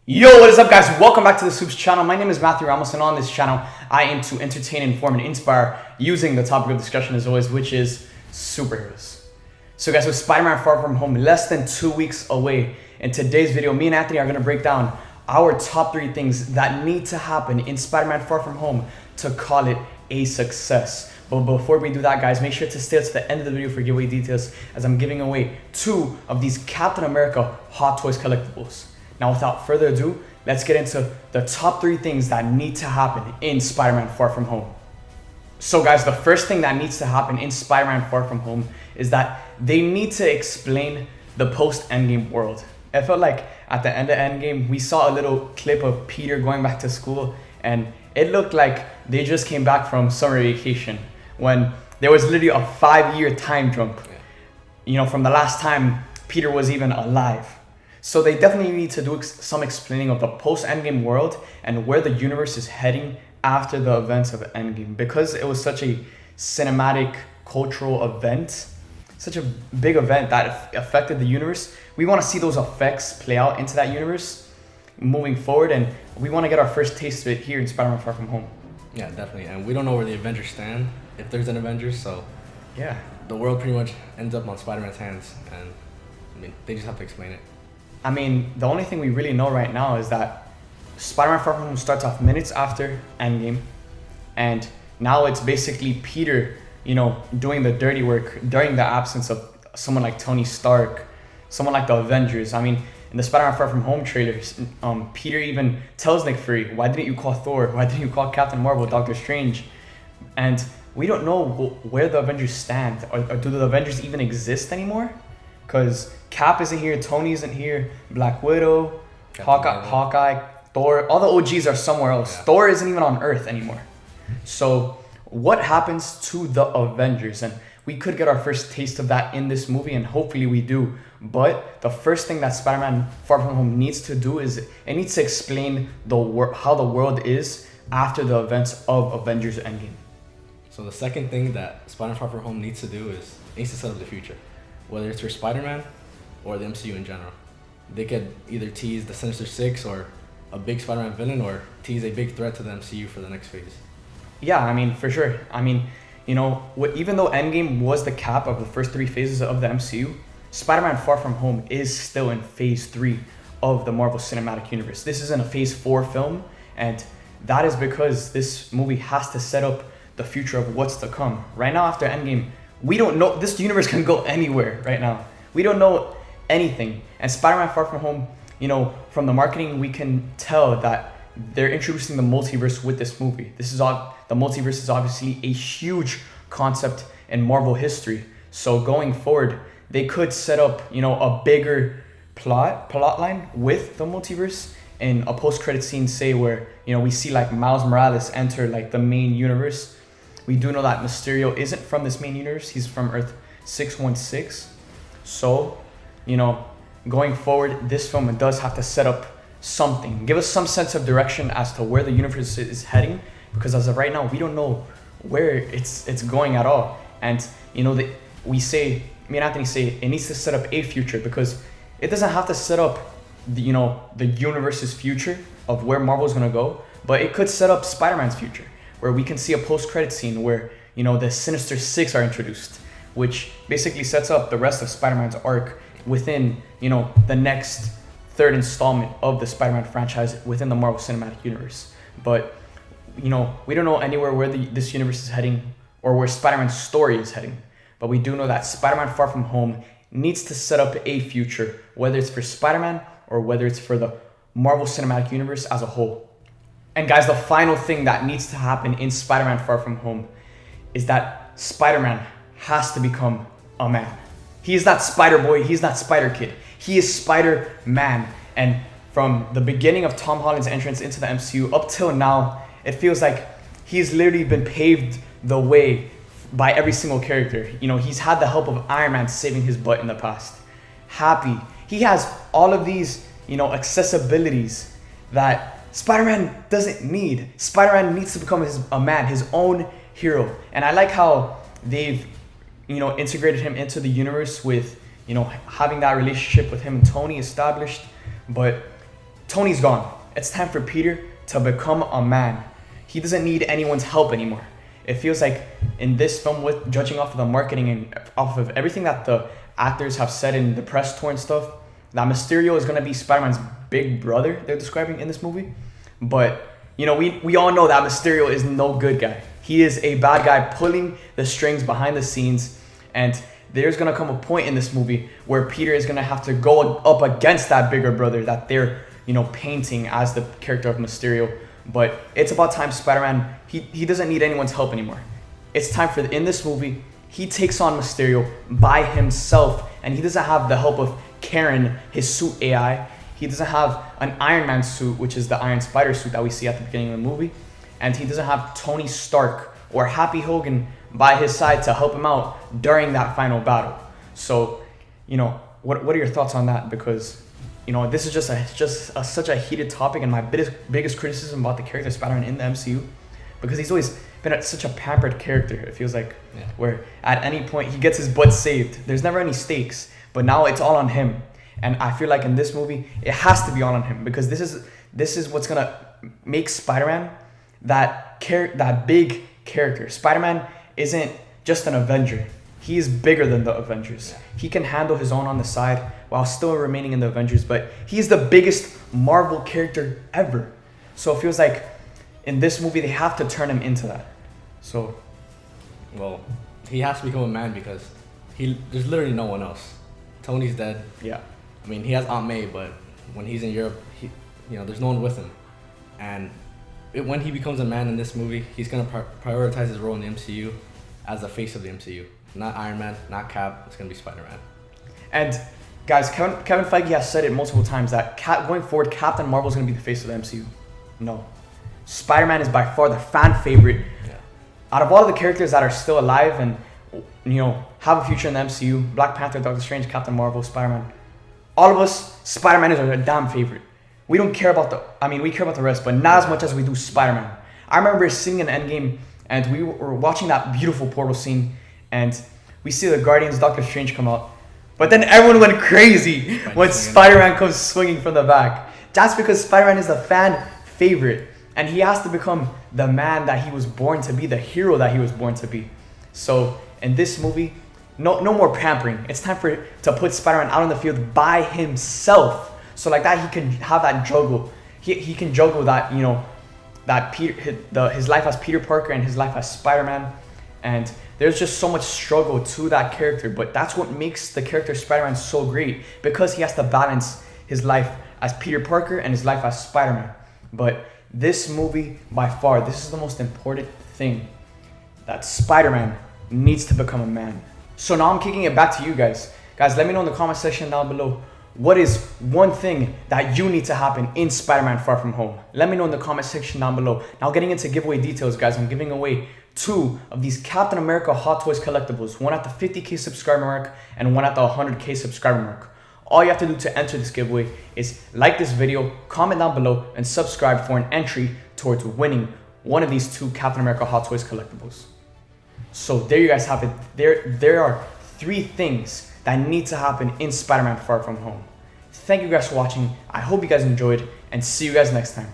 Yo, what is up, guys? Welcome back to the SUPES channel. My name is Matthew Ramos, and on this channel, I aim to entertain, inform, and inspire using the topic of discussion as always, which is superheroes. So guys, with Spider-Man Far From Home less than 2 weeks away, in today's video, me and Anthony are going to break down our top 3 things that need to happen in Spider-Man Far From Home to call it a success. But before we do that, guys, make sure to stay to the end of the video for giveaway details, as I'm giving away 2 of these Captain America Hot Toys collectibles. Now, without further ado, let's get into the top 3 things that need to happen in Spider-Man Far From Home. So guys, the first thing that needs to happen in Spider-Man Far From Home is that they need to explain the post-Endgame world. I felt like at the end of Endgame, we saw a little clip of Peter going back to school, and it looked like they just came back from summer vacation when there was literally a 5-year time jump, from the last time Peter was even alive. So they definitely need to do some explaining of the post-Endgame world and where the universe is heading after the events of Endgame. Because it was such a cinematic, cultural event, such a big event that affected the universe, we want to see those effects play out into that universe moving forward, and we want to get our first taste of it here in Spider-Man Far From Home. Yeah, definitely. And we don't know where the Avengers stand, if there's an Avengers, so yeah, the world pretty much ends up on Spider-Man's hands, and they just have to explain it. The only thing we really know right now is that Spider-Man Far From Home starts off minutes after Endgame, and now it's basically Peter, doing the dirty work during the absence of someone like Tony Stark, someone like the Avengers. In the Spider-Man Far From Home trailers, Peter even tells Nick Fury, "Why didn't you call Thor? Why didn't you call Captain Marvel, Doctor Strange?" And we don't know where the Avengers stand, or do the Avengers even exist anymore? Because Cap isn't here, Tony isn't here, Black Widow, Hawkeye, Thor, all the OGs are somewhere else. Yeah. Thor isn't even on Earth anymore. So what happens to the Avengers? And we could get our first taste of that in this movie, and hopefully we do. But the first thing that Spider-Man Far From Home needs to do is it needs to explain how the world is after the events of Avengers Endgame. So the second thing that Spider-Man Far From Home needs to do is it needs to set up the future. Whether it's for Spider-Man or the MCU in general. They could either tease the Sinister Six or a big Spider-Man villain, or tease a big threat to the MCU for the next phase. Yeah, for sure. Even though Endgame was the cap of the first 3 phases of the MCU, Spider-Man Far From Home is still in phase 3 of the Marvel Cinematic Universe. This isn't a phase 4 film, and that is because this movie has to set up the future of what's to come. Right now, after Endgame, we don't know. This universe can go anywhere right now. We don't know anything. And Spider-Man Far From Home, from the marketing, we can tell that they're introducing the multiverse with this movie. The multiverse is obviously a huge concept in Marvel history. So going forward, they could set up, a bigger plot line with the multiverse in a post-credit scene, say where, we see like Miles Morales enter like the main universe. We do know that Mysterio isn't from this main universe. He's from Earth 616. So, going forward, this film does have to set up something. Give us some sense of direction as to where the universe is heading. Because as of right now, we don't know where it's going at all. And, me and Anthony say, it needs to set up a future. Because it doesn't have to set up, the universe's future of where Marvel's going to go. But it could set up Spider-Man's future, where we can see a post-credit scene where, the Sinister Six are introduced, which basically sets up the rest of Spider-Man's arc within, the next 3rd installment of the Spider-Man franchise within the Marvel Cinematic Universe. But, we don't know anywhere where this universe is heading or where Spider-Man's story is heading. But we do know that Spider-Man Far From Home needs to set up a future, whether it's for Spider-Man or whether it's for the Marvel Cinematic Universe as a whole. And guys, the final thing that needs to happen in Spider-Man Far From Home is that Spider-Man has to become a man. He is not Spider-Boy, he's not Spider-Kid. He is Spider-Man. And from the beginning of Tom Holland's entrance into the MCU up till now, it feels like he's literally been paved the way by every single character. He's had the help of Iron Man saving his butt in the past. Happy. He has all of these, accessibilities that Spider-Man doesn't need. Spider-Man needs to become a man, his own hero. And I like how they've, integrated him into the universe with, having that relationship with him and Tony established. But Tony's gone. It's time for Peter to become a man. He doesn't need anyone's help anymore. It feels like in this film, with judging off of the marketing and off of everything that the actors have said in the press tour and stuff, that Mysterio is going to be Spider-Man's big brother, they're describing in this movie. But, you know, we all know that Mysterio is no good guy. He is a bad guy pulling the strings behind the scenes. And there's going to come a point in this movie where Peter is going to have to go up against that bigger brother that they're, you know, painting as the character of Mysterio. But it's about time Spider-Man, he doesn't need anyone's help anymore. It's time for, in this movie, he takes on Mysterio by himself, and he doesn't have the help of Karen, his suit AI. He doesn't have an Iron Man suit, which is the Iron Spider suit that we see at the beginning of the movie. And he doesn't have Tony Stark or Happy Hogan by his side to help him out during that final battle. So, you know, what are your thoughts on that? Because, you know, this is such a heated topic, and my biggest criticism about the character of Spider-Man in the MCU, because he's always been such a pampered character, it feels like, where at any point he gets his butt saved. There's never any stakes, but now it's all on him. And I feel like in this movie, it has to be all on him, because this is what's gonna make Spider-Man that big character. Spider-Man isn't just an Avenger. He is bigger than the Avengers. Yeah. He can handle his own on the side while still remaining in the Avengers, but he's the biggest Marvel character ever. So it feels like in this movie, they have to turn him into that. So, well, he has to become a man because there's literally no one else. Tony's dead. Yeah. I mean, he has Aunt May, but when he's in Europe, there's no one with him. And when he becomes a man in this movie, he's gonna prioritize his role in the MCU as the face of the MCU. Not Iron Man, not Cap. It's gonna be Spider-Man. And guys, Kevin Feige has said it multiple times that going forward, Captain Marvel is gonna be the face of the MCU. No, Spider-Man is by far the fan favorite. Yeah. Out of all of the characters that are still alive and, you know, have a future in the MCU, Black Panther, Doctor Strange, Captain Marvel, Spider-Man, all of us, Spider-Man is our damn favorite. We don't care about we care about the rest, but not as much as we do Spider-Man. I remember sitting in Endgame and we were watching that beautiful portal scene, and we see the Guardians, Doctor Strange come out, but then everyone went crazy when Spider-Man comes swinging from the back. That's because Spider-Man is the fan favorite, and he has to become the man that he was born to be, the hero that he was born to be. So in this movie, no more pampering. It's time to put Spider-Man out on the field by himself. So like that, he can have that juggle. He can juggle that, you know, that his life as Peter Parker and his life as Spider-Man. And there's just so much struggle to that character, but that's what makes the character Spider-Man so great, because he has to balance his life as Peter Parker and his life as Spider-Man. But this movie, by far, this is the most important thing, that Spider-Man needs to become a man. So now I'm kicking it back to you guys. Guys, let me know in the comment section down below, what is one thing that you need to happen in Spider-Man Far From Home? Let me know in the comment section down below. Now getting into giveaway details, guys, I'm giving away 2 of these Captain America Hot Toys collectibles, one at the 50K subscriber mark and one at the 100K subscriber mark. All you have to do to enter this giveaway is like this video, comment down below, and subscribe for an entry towards winning one of these 2 Captain America Hot Toys collectibles. So there you guys have it. There are 3 things that need to happen in Spider-Man Far From Home. Thank you guys for watching. I hope you guys enjoyed, and see you guys next time.